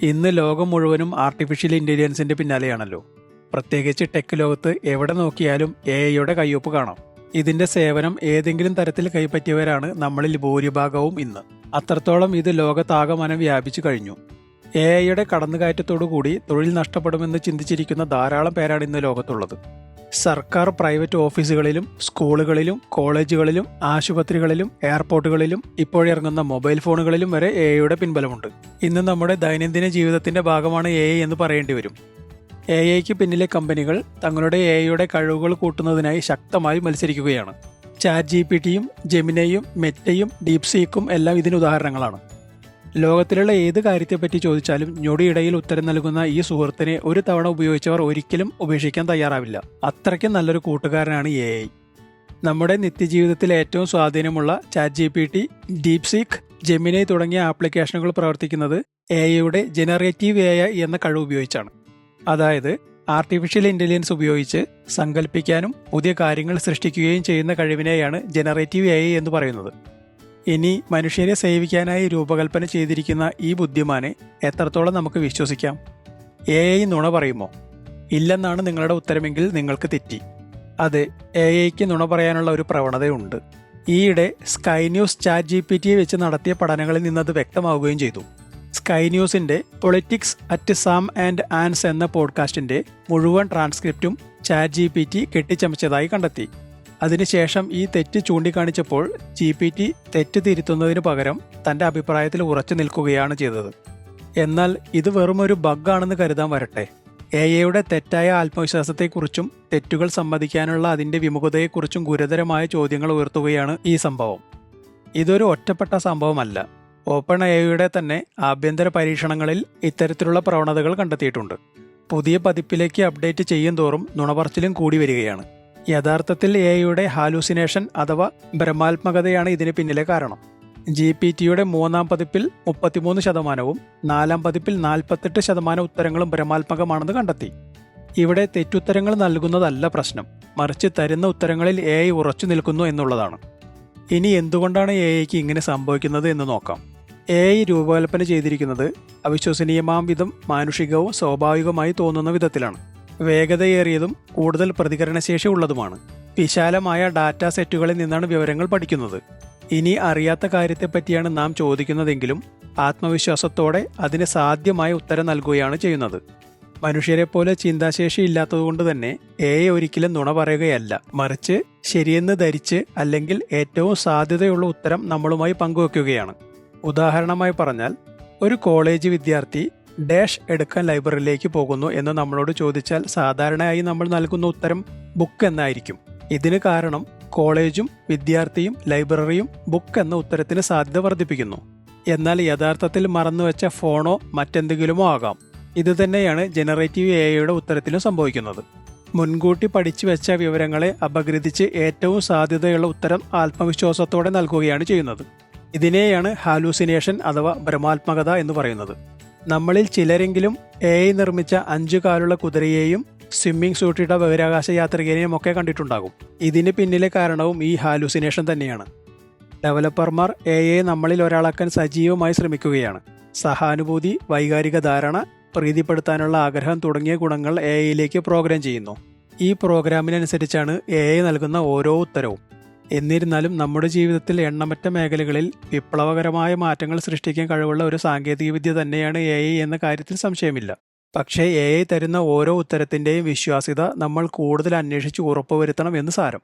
ഇന്ന് ലോകം മുഴുവനും ആർട്ടിഫിഷ്യൽ ഇൻ്റലിജൻസിൻ്റെ പിന്നാലെയാണല്ലോ. പ്രത്യേകിച്ച് ടെക് ലോകത്ത് എവിടെ നോക്കിയാലും എഐയുടെ കയ്യൊപ്പ് കാണാം. ഇതിൻ്റെ സേവനം ഏതെങ്കിലും തരത്തിൽ കൈപ്പറ്റിയവരാണ് നമ്മളിൽ ഭൂരിഭാഗവും ഇന്ന്. അത്രത്തോളം ഇത് ലോകത്താകമാനം വ്യാപിച്ചു കഴിഞ്ഞു. എഐയുടെ കടന്നുകയറ്റത്തോടുകൂടി തൊഴിൽ നഷ്ടപ്പെടുമെന്ന് ചിന്തിച്ചിരിക്കുന്ന ധാരാളം പേരാണ് ഇന്ന് ലോകത്തുള്ളത്. സർക്കാർ പ്രൈവറ്റ് ഓഫീസുകളിലും സ്കൂളുകളിലും കോളേജുകളിലും ആശുപത്രികളിലും എയർപോർട്ടുകളിലും ഇപ്പോഴിറങ്ങുന്ന മൊബൈൽ ഫോണുകളിലും വരെ എഐയുടെ പിൻബലമുണ്ട്. ഇന്ന് നമ്മുടെ ദൈനംദിന ജീവിതത്തിന്റെ ഭാഗമാണ് എഐ എന്ന് പറയേണ്ടി വരും. എഐക്ക് പിന്നിലെ കമ്പനികൾ തങ്ങളുടെ എഐയുടെ കഴിവുകൾ കൂട്ടുന്നതിനായി ശക്തമായി മത്സരിക്കുകയാണ്. ChatGPTയും ജെമിനയും മെറ്റയും ഡീപ്സീക്കും എല്ലാം ഇതിന് ഉദാഹരണങ്ങളാണ്. ലോകത്തിലുള്ള ഏത് കാര്യത്തെപ്പറ്റി ചോദിച്ചാലും ഞൊടിയിടയിൽ ഉത്തരം നൽകുന്ന ഈ സുഹൃത്തിനെ ഒരു തവണ ഉപയോഗിച്ചവർ ഒരിക്കലും ഉപേക്ഷിക്കാൻ തയ്യാറാവില്ല. അത്രയ്ക്കും നല്ലൊരു കൂട്ടുകാരനാണ് എഐ. നമ്മുടെ നിത്യജീവിതത്തിൽ ഏറ്റവും സ്വാധീനമുള്ള ChatGPT, ഡീപ്സീക്ക്, ജെമിനി തുടങ്ങിയ ആപ്ലിക്കേഷനുകൾ പ്രവർത്തിക്കുന്നത് എഐയുടെ ജനറേറ്റീവ് എഐ എന്ന കഴിവ് ഉപയോഗിച്ചാണ്. അതായത് ആർട്ടിഫിഷ്യൽ ഇൻ്റലിജൻസ് ഉപയോഗിച്ച് സങ്കല്പിക്കാനും പുതിയ കാര്യങ്ങൾ സൃഷ്ടിക്കുകയും ചെയ്യുന്ന കഴിവിനെയാണ് ജനറേറ്റീവ് എഐ എന്ന് പറയുന്നത്. ഇനി മനുഷ്യരെ സേവിക്കാനായി രൂപകൽപ്പന ചെയ്തിരിക്കുന്ന ഈ ബുദ്ധിമാനെ എത്രത്തോളം നമുക്ക് വിശ്വസിക്കാം? എഐ നുണ പറയുമോ? ഇല്ലെന്നാണ് നിങ്ങളുടെ ഉത്തരമെങ്കിൽ നിങ്ങൾക്ക് തെറ്റി. അതെ, എഐക്ക് നുണ പറയാനുള്ള ഒരു പ്രവണതയുണ്ട്. ഈയിടെ സ്കൈ ന്യൂസ് ChatGPTയെ വെച്ച് നടത്തിയ പഠനങ്ങളിൽ നിന്നത് വ്യക്തമാവുകയും ചെയ്തു. സ്കൈ ന്യൂസിന്റെ politics at Sam and Ans എന്ന പോഡ്കാസ്റ്റിന്റെ മുഴുവൻ ട്രാൻസ്ക്രിപ്റ്റും ChatGPT കെട്ടിച്ചമച്ചതായി കണ്ടെത്തി. അതിനുശേഷം ഈ തെറ്റ് ചൂണ്ടിക്കാണിച്ചപ്പോൾ GPT തെറ്റ് തിരുത്തുന്നതിന് പകരം തന്റെ അഭിപ്രായത്തിൽ ഉറച്ചു നിൽക്കുകയാണ് ചെയ്തത്. എന്നാൽ ഇത് വെറുമൊരു ബഗ്ഗാണെന്ന് കരുതാൻ വരട്ടെ. എഐയുടെ തെറ്റായ ആത്മവിശ്വാസത്തെക്കുറിച്ചും തെറ്റുകൾ സമ്മതിക്കാനുള്ള അതിന്റെ വിമുഖതയെക്കുറിച്ചും ഗുരുതരമായ ചോദ്യങ്ങൾ ഉയർത്തുകയാണ് ഈ സംഭവം. ഇതൊരു ഒറ്റപ്പെട്ട സംഭവമല്ല. ഓപ്പൺ എഐയുടെ തന്നെ ആഭ്യന്തര പരീക്ഷണങ്ങളിൽ ഇത്തരത്തിലുള്ള പ്രവണതകൾ കണ്ടെത്തിയിട്ടുണ്ട്. പുതിയ പതിപ്പിലേക്ക് അപ്ഡേറ്റ് ചെയ്യും തോറും നുണപറച്ചിലും കൂടി വരികയാണ്. യഥാർത്ഥത്തിൽ എഐയുടെ ഹാലൂസിനേഷൻ അഥവാ ഭ്രമാത്മകതയാണ് ഇതിന് പിന്നിലെ കാരണം. GPTയുടെ 3-ാം പതിപ്പിൽ 33%, 4-ാം പതിപ്പിൽ 48% ഉത്തരങ്ങളും ഭ്രമാത്മകമാണെന്ന് കണ്ടെത്തി. ഇവിടെ തെറ്റുത്തരങ്ങൾ നൽകുന്നതല്ല പ്രശ്നം, മറിച്ച് തരുന്ന ഉത്തരങ്ങളിൽ എഐ ഉറച്ചു നിൽക്കുന്നു എന്നുള്ളതാണ്. ഇനി എന്തുകൊണ്ടാണ് എഐക്ക് ഇങ്ങനെ സംഭവിക്കുന്നത് എന്ന് നോക്കാം. എഐ രൂപകൽപ്പന ചെയ്തിരിക്കുന്നത് അവിശ്വസനീയമാം വിധം മാനുഷികവും സ്വാഭാവികമായി തോന്നുന്ന വിധത്തിലാണ്. വേഗതയേറിയതും കൂടുതൽ പ്രതികരണശേഷി ഉള്ളതുമാണ്. വിശാലമായ ഡാറ്റാ സെറ്റുകളിൽ നിന്നാണ് വിവരങ്ങൾ പഠിക്കുന്നത്. ഇനി അറിയാത്ത കാര്യത്തെപ്പറ്റിയാണ് നാം ചോദിക്കുന്നതെങ്കിലും ആത്മവിശ്വാസത്തോടെ അതിന് സാധ്യമായ ഉത്തരം നൽകുകയാണ് ചെയ്യുന്നത്. മനുഷ്യരെ പോലെ ചിന്താശേഷി ഇല്ലാത്തതുകൊണ്ട് തന്നെ എഐ ഒരിക്കലും നുണ പറയുകയല്ല, മറിച്ച് ശരിയെന്ന് ധരിച്ച് അല്ലെങ്കിൽ ഏറ്റവും സാധ്യതയുള്ള ഉത്തരം നമ്മളുമായി പങ്കുവെക്കുകയാണ്. ഉദാഹരണമായി പറഞ്ഞാൽ, ഒരു കോളേജ് വിദ്യാർത്ഥി ഡാഷ് എടുക്കാൻ ലൈബ്രറിയിലേക്ക് പോകുന്നു എന്ന് നമ്മളോട് ചോദിച്ചാൽ സാധാരണയായി നമ്മൾ നൽകുന്ന ഉത്തരം ബുക്ക് എന്നായിരിക്കും. ഇതിന് കാരണം കോളേജും വിദ്യാർത്ഥിയും ലൈബ്രറിയും ബുക്ക് എന്ന ഉത്തരത്തിന് സാധ്യത വർദ്ധിപ്പിക്കുന്നു. എന്നാൽ യഥാർത്ഥത്തിൽ മറന്നുവെച്ച ഫോണോ മറ്റെന്തെങ്കിലുമോ ആകാം. ഇത് തന്നെയാണ് ജനറേറ്റീവ് എഐയുടെ ഉത്തരത്തിലും സംഭവിക്കുന്നത്. മുൻകൂട്ടി പഠിച്ചു വെച്ച വിവരങ്ങളെ അപഗ്രഥിച്ച് ഏറ്റവും സാധ്യതയുള്ള ഉത്തരം ആത്മവിശ്വാസത്തോടെ നൽകുകയാണ് ചെയ്യുന്നത്. ഇതിനെയാണ് ഹാലൂസിനേഷൻ അഥവാ ഭ്രമാത്മകത എന്ന് പറയുന്നത്. നമ്മളിൽ ചിലരെങ്കിലും എഐ നിർമ്മിച്ച 5 കാലുള്ള കുതിരയെയും സ്വിമ്മിംഗ് സൂട്ടിട്ട ബഹിരാകാശ യാത്രികനെയും ഒക്കെ കണ്ടിട്ടുണ്ടാകും. ഇതിന് പിന്നിലെ കാരണവും ഈ ഹാലൂസിനേഷൻ തന്നെയാണ്. ഡെവലപ്പർമാർ എഐയെ നമ്മളിൽ ഒരാളാക്കാൻ സജീവമായി ശ്രമിക്കുകയാണ്. സഹാനുഭൂതി, വൈകാരിക ധാരണ, പ്രീതിപ്പെടുത്താനുള്ള ആഗ്രഹം തുടങ്ങിയ ഗുണങ്ങൾ എഐയിലേക്ക് പ്രോഗ്രാം ചെയ്യുന്നു. ഈ പ്രോഗ്രാമിനനുസരിച്ചാണ് എഐ നൽകുന്ന ഓരോ ഉത്തരവും. എന്നിരുന്നാലും നമ്മുടെ ജീവിതത്തിൽ എണ്ണമറ്റ മേഖലകളിൽ വിപ്ലവകരമായ മാറ്റങ്ങൾ സൃഷ്ടിക്കാൻ കഴിവുള്ള ഒരു സാങ്കേതികവിദ്യ തന്നെയാണ് എഐ എന്ന കാര്യത്തിൽ സംശയമില്ല. പക്ഷേ എഐ തരുന്ന ഓരോ ഉത്തരത്തിൻ്റെയും വിശ്വാസ്യത നമ്മൾ കൂടുതൽ അന്വേഷിച്ച് ഉറപ്പുവരുത്തണം എന്ന് സാരം.